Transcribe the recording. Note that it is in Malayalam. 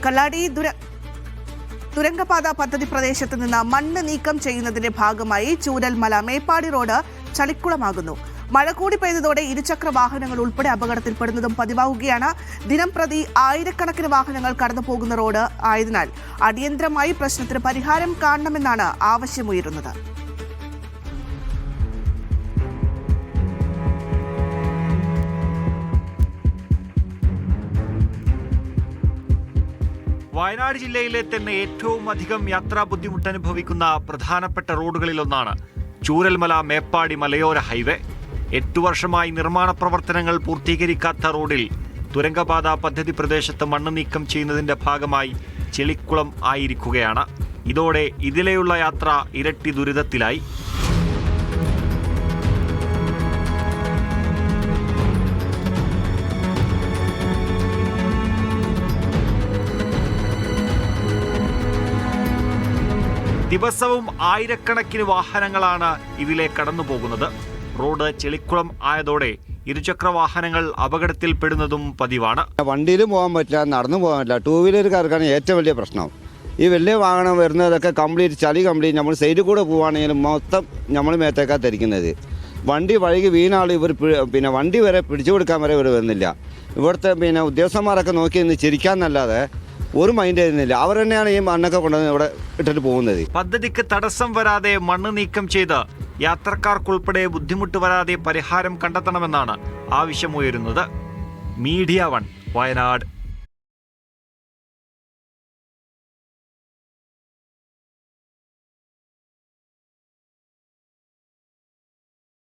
കള്ളാടി തുരങ്കപാത പദ്ധതി പ്രദേശത്ത് നിന്ന് മണ്ണ് നീക്കം ചെയ്യുന്നതിന്റെ ഭാഗമായി ചൂരൽമല മേപ്പാടി റോഡ് ചളിക്കുളമാകുന്നു. മഴ കൂടി പെയ്തതോടെ ഇരുചക്ര വാഹനങ്ങൾ ഉൾപ്പെടെ അപകടത്തിൽപ്പെടുന്നതും പതിവാകുകയാണ്. ദിനം പ്രതി ആയിരക്കണക്കിന് വാഹനങ്ങൾ കടന്നു പോകുന്ന റോഡ് ആയതിനാൽ അടിയന്തരമായി പ്രശ്നത്തിന് പരിഹാരം കാണണമെന്നാണ് ആവശ്യമുയരുന്നത്. വയനാട് ജില്ലയിലെ തന്നെ ഏറ്റവും അധികം യാത്രാ ബുദ്ധിമുട്ട് അനുഭവിക്കുന്ന പ്രധാനപ്പെട്ട റോഡുകളിലൊന്നാണ് ചൂരൽമല മേപ്പാടി മലയോര ഹൈവേ. 8 വർഷമായി നിർമ്മാണ പ്രവർത്തനങ്ങൾ പൂർത്തീകരിക്കാത്ത റോഡിൽ തുരങ്കപാത പദ്ധതി പ്രദേശത്ത് മണ്ണ് നീക്കം ചെയ്യുന്നതിന്റെ ഭാഗമായി ചെളിക്കുളം ആയിരിക്കുകയാണ്. ഇതോടെ ഇതിലെയുള്ള യാത്ര ഇരട്ടി ദുരിതത്തിലായി. ദിവസവും ആയിരക്കണക്കിന് വാഹനങ്ങളാണ് ഇതിലെ കടന്നു പോകുന്നത്. റോഡ് ചെളിക്കുളം ആയതോടെ ഇരുചക്ര വാഹനങ്ങൾ അപകടത്തിൽപ്പെടുന്നതും പതിവാണ്. വണ്ടിയിൽ പോകാൻ പറ്റില്ല, നടന്നു പോകാൻ പറ്റില്ല. 2 വീലർക്കാർക്കാണ് ഏറ്റവും വലിയ പ്രശ്നം. ഈ വലിയ വാഹനം വരുന്നതൊക്കെ ചളി കംപ്ലീറ്റ് നമ്മൾ സൈഡിൽ കൂടെ പോവുകയാണെങ്കിലും മൊത്തം നമ്മൾ മേത്തേക്കാ ധരിക്കുന്നത്. വണ്ടി വഴുകി വീണാൾ ഇവർ വണ്ടി വരെ പിടിച്ചു കൊടുക്കാൻ വരെ ഇവർ വരുന്നില്ല. ഇവിടുത്തെ ഉദ്യോഗസ്ഥന്മാരൊക്കെ നോക്കി നിന്ന് ചിരിക്കാന്നല്ലാതെ ഒരു മൈൻഡ് ചെയ്യുന്നില്ല. അവർ തന്നെയാണ് ഈ മണ്ണൊക്കെ കൊണ്ടുവന്ന് ഇവിടെ ഇട്ടിട്ട് പോകുന്നത്. പദ്ധതിക്ക് തടസ്സം വരാതെ മണ്ണ് നീക്കം ചെയ്ത് യാത്രക്കാർക്കുൾപ്പെടെ ബുദ്ധിമുട്ട് വരാതെ പരിഹാരം കണ്ടെത്തണമെന്നാണ് ആവശ്യമുയരുന്നത്. മീഡിയ 1 വയനാട്.